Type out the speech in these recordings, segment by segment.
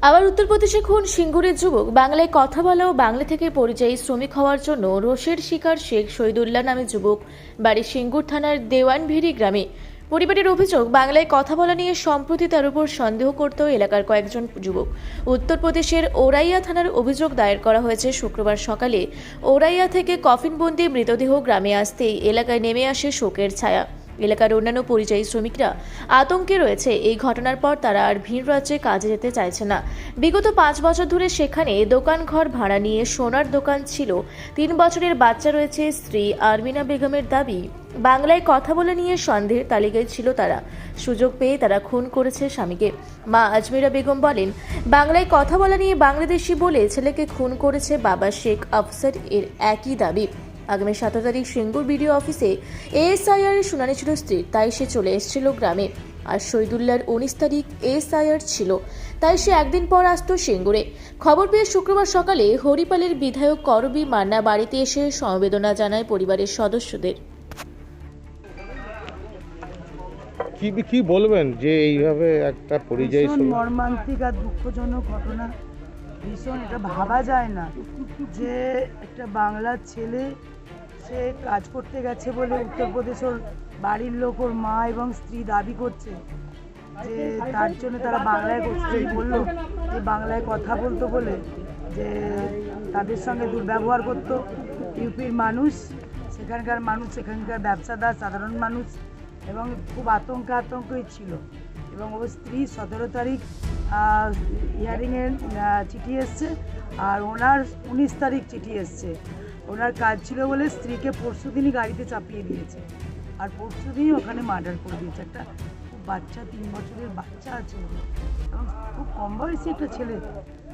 আবার উত্তরপ্রদেশে খুন সিঙ্গুরের যুবক। বাংলায় কথা বলা ও বাংলা থেকে পরিযায়ী শ্রমিক হওয়ার জন্য রোষের শিকার শেখ শহীদুল্লাহ নামে যুবক। বাড়ি সিঙ্গুর থানার দেওয়ানভিরি গ্রামে। পরিবারের অভিযোগ, বাংলায় কথা বলা নিয়ে সম্প্রতি তার উপর সন্দেহ করতেও এলাকার কয়েকজন যুবক। উত্তরপ্রদেশের ওরাইয়া থানার অভিযোগ দায়ের করা হয়েছে। শুক্রবার সকালে ওরাইয়া থেকে কফিনবন্দি মৃতদেহ গ্রামে আসতেই এলাকায় নেমে আসে শোকের ছায়া। এলাকার অন্যান্য পরিযায়ী শ্রমিকরা আতঙ্কে রয়েছে। এই ঘটনার পর তারা আর ভিন রাজ্যে কাজে যেতে চাইছে না। বিগত 5 বছর ধরে সেখানে দোকান ঘর ভাড়া নিয়ে সোনার দোকান ছিল। 3 বছরের বাচ্চা রয়েছে। স্ত্রী আরমিনা বেগমের দাবি, বাংলায় কথা বলে নিয়ে সন্দেহের তালিকায় ছিল তারা। সুযোগ পেয়ে তারা খুন করেছে স্বামীকে। মা আজমিরা বেগম বলেন, বাংলায় কথা বলা নিয়ে বাংলাদেশি বলে ছেলেকে খুন করেছে বাবা শেখ আফসার। এর একই দাবি। আগামী 17 তারিখ সিঙ্গুর বিডিও অফিসে এসআইআর এর শুনানি ছিল স্ত্রীর, তাই সে চলে এসেছিল গ্রামে। আর শহীদুল্লাহর 19 তারিখ এসআইআর ছিল, তাই সে একদিন পর আসতো সিঙ্গুরে। খবর পেয়ে শুক্রবার সকালে হরিপালের বিধায়ক করবি মান্না বাড়িতে এসে সমবেদনা জানায় পরিবারের সদস্যদের। কি বলবেন যে এইভাবে একটা পরিযায়ী ভীষণ মর্মান্তিক আর দুঃখজনক ঘটনা। ভীষণ, এটা ভাবা যায় না যে একটা বাংলার ছেলে সে কাজ করতে গেছে বলে উত্তরপ্রদেশের বাড়ির লোক, ওর মা এবং স্ত্রী দাবি করছে যে তার জন্য তারা বাংলায় বললো যে বাংলায় কথা বলতো বলে যে তাদের সঙ্গে দুর্ব্যবহার করতো। ইউপির মানুষ, সেখানকার মানুষ, সেখানকার ব্যবসাদার, সাধারণ মানুষ এবং খুব আতঙ্কই ছিল। এবং ওর স্ত্রী 17 তারিখ হিয়ারিংয়ের চিঠি এসছে, আর ওনার 19 তারিখ চিঠি এসছে। ওনার কাজ ছিল বলে স্ত্রীকে পরশু দিনই গাড়িতে চাপিয়ে দিয়েছে, আর পরশু দিনই ওখানে মার্ডার করে দিয়েছে। একটা খুব বাচ্চা, 3 বছরের বাচ্চা আছে এবং খুব কম বয়সী একটা ছেলে,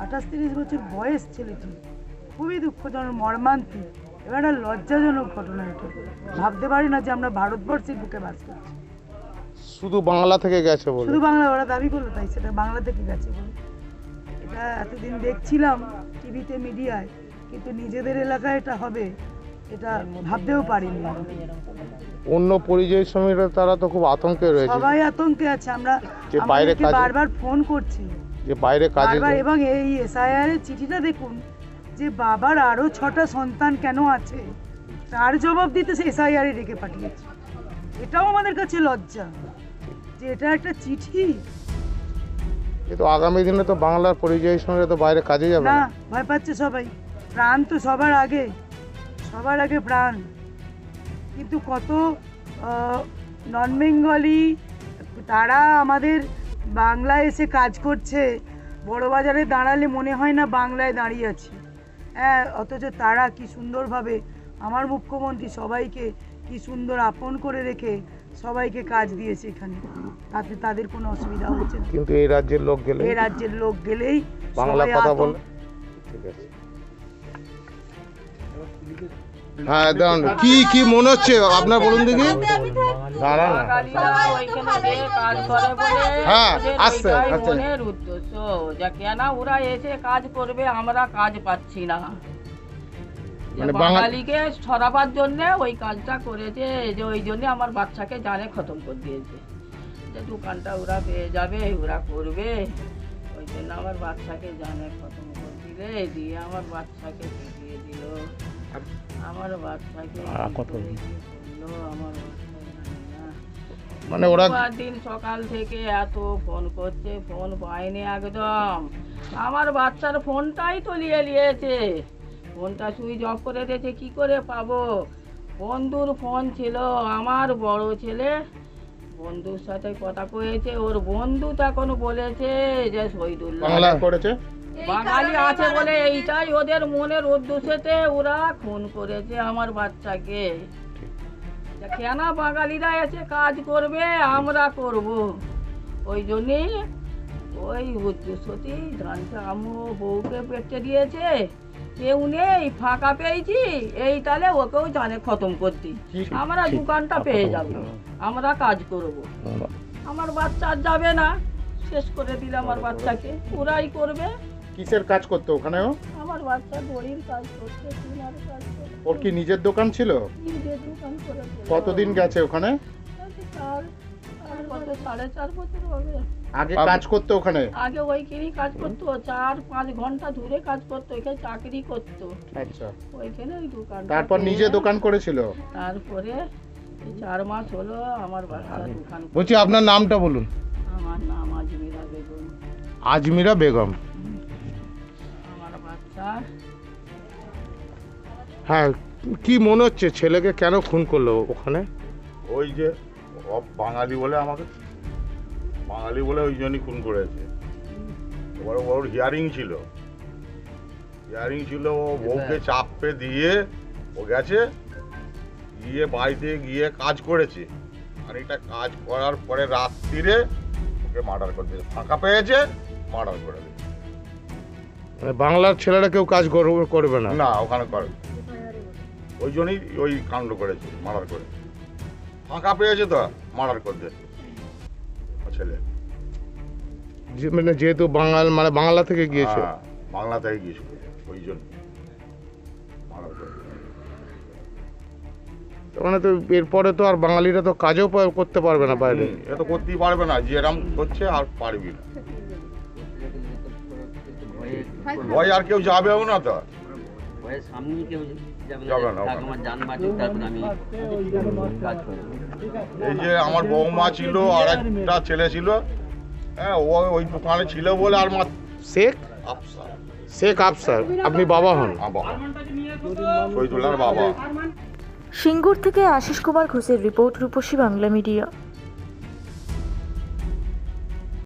28-30 বছর বয়স ছেলেটি। খুবই দুঃখজনক, মর্মান্তিক এবং একটা লজ্জাজনক ঘটনা। এটা ভাবতে পারি না যে আমরা ভারতবর্ষের বুকে বাস করছি। শুধু বাংলা থেকে গেছে বলে, শুধু বাংলা, ওরা দাবি করলো তাই, সেটা বাংলা থেকে গেছে বলে। এটা এতদিন দেখছিলাম টিভিতে, মিডিয়ায়, কিন্তু নিজেদের এলাকায় এটা হবে এটা ভাবতেও পারিনি। অন্য পরিযায়ী শ্রমিকরা তারা তো খুব আতঙ্কে রয়েছে, সবাই আতঙ্কে আছে। আমরা বাইরে বারবার ফোন করছি যে বাইরে কাজে, এবং এই এসআইআর এর চিঠিটা দেখুন যে বাবার আরো 6টা সন্তান কেন আছে তার জবাব দিতে সে এসআইআর এ রেখে পাঠিয়েছে। এটাও আমাদের কাছে লজ্জা যে এটা একটা চিঠি। কিন্তু আগামী দিনে তো বাংলার পরিযায়ী শ্রমিকরা তো বাইরে কাজে যাবে না, না। ভয় পাচ্ছে সবাই। প্রাণ তো সবার আগে প্রাণ। কিন্তু কত নন বেঙ্গলি তারা আমাদের বাংলায় এসে কাজ করছে। বড় বাজারে দাঁড়ালে মনে হয় না বাংলায় দাঁড়িয়ে আছি। হ্যাঁ, অথচ তারা কি সুন্দরভাবে, আমার মুখ্যমন্ত্রী সবাইকে কি সুন্দর আপন করে রেখে সবাইকে কাজ দিয়েছে এখানে, তাতে তাদের কোনো অসুবিধা হচ্ছে না। কিন্তু এই রাজ্যের লোক গেলেই বাংলা কথা বলে। ঠিক আছে, হ্যাঁ দাঁড়ান, কি মনে হচ্ছে আপনার বলুন দেখি। দাঁড়ান, হ্যাঁ আসছে আচ্ছা। উদ্দেশ্য যে কেন ওরা এসে কাজ করবে, আমরা কাজ পাচ্ছি না, মানে বাঙালিকে ছড়াবার জন্য ওই কাজটা করেছে। যে ওই জন্য আমার বাচ্চাকে জানে খতম করে দিয়েছে, যে দোকানটা ওরা পেয়ে যাবে, ওরা করবে। ওই জন্য আমার বাচ্চাকে জানে খতম করে দিলে, দিয়ে আমার বাচ্চাকে দিয়ে দিল। আমার বাচ্চাকে আমার মানে ওরা দিন সকাল থেকে এত ফোন করছে, ফোন পায়নি একদম। আমার বাচ্চার ফোনটাই তো নিয়েছে, ফোনটা সুইচ অফ করে দিয়েছে। কি করে পাবো? বন্ধুর ফোন ছিল, আমার বড় ছেলে বন্ধুর সাথে কথা কয়েছে। ওর বন্ধু তখন বলেছে যে শহীদুল্লাহ বাংলা করেছে, বাঙালি আছে বলে এইটাই ওদের মনের উদ্দেশ্যে ওরা খুন করেছে আমার বাচ্চাকে। কেন বাঙালিরা এসে কাজ করবে, আমরা করব। ওই জন্যেই ওই উদ্দেশ্যতেই ধানটা আমু বউকে পেটে দিয়েছে। কেউ নেই, ফাঁকা পেয়েছি, এই তাহলে ওকেও জানে খতম করতে। আমরা দোকানটা পেয়ে যাব, আমরা কাজ করব। আমার বাচ্চা আর যাবে না, শেষ করে দিলে আমার বাচ্চাকে, ওরাই করবে। কিসের কাজ করতো ওখানেও? আমার বাচ্চা দড়ির কাজ করছে, সোনার কাজ করছে। ওর কি নিজের দোকান ছিল? নিজের দোকান করে কতদিন গেছে ওখানে? কত 4.5 বছর হবে। আগে কাজ করতে ওখানে? আগে ওইখানেই কাজ করতো, 4-5 ঘন্টা দূরে কাজ করতো, এখানে চাকরি করতো, আচ্ছা, ওইখানে ওই দোকান। তারপর নিজে দোকান করেছিল? তারপরে এই 4 মাস হলো আমার বাচ্চা দোকান। বলছি আপনার নামটা বলুন। আমার নাম আজমিরা বেগম। আজমিরা বেগম। আমার বাচ্চা হ্যাঁ, কি মনে হচ্ছে ছেলেকে কেন খুন করলো ওখানে? ওই যে বাঙালি বলে আমাকে বাঙালি বলে ওই জন্যই খুন করেছে। এবার ওর হিয়ারিং ছিল, ও বউকে চাপে দিয়ে ও গেছে, গিয়ে বাড়িতে গিয়ে কাজ করেছে, আর এটা কাজ করার পরে রাত্রিরে ওকে মার্ডার করে দিয়েছে, ফাঁকা পেয়েছে মার্ডার করে দিয়েছে। মানে বাংলার ছেলেরা কেউ কাজ করবে না? না, ওখানে করে, ওই জন্যই ওই কাণ্ড করেছে, মার্ডার করে ফাঁকা পেয়েছে তো মার্ডার করে দিয়েছে ছেলে। মানে যেহেতু মানে বাংলা থেকে গিয়েছে। হ্যাঁ, বাংলা থেকে গিয়েছিল, ওই জন্য মার্ডার করে দিয়েছে। মানে তো এরপরে তো আর বাঙালিরা তো কাজও করতে পারবে না বাইরে। এ তো করতেই পারবে না, যে এরম করছে আর পারবি না, ভয় আর কেউ যাবেও না তো, সামনে কেউ যাবে না। আমার জান বাঁচুক, তারপর আমি কাজ করবো। এই যে আমার বৌমা ছিল আর একটা ছেলে ছিল, হ্যাঁ, ও ওই দোকানে ছিল বলে আর মাত্র শেখ আফসার, শেখ আফসার। আপনি বাবা হন? বাবা, শহীদুল্লাহর বাবা। সিঙ্গুর থেকে আশিস কুমার ঘোষের রিপোর্ট, রূপসী বাংলা মিডিয়া।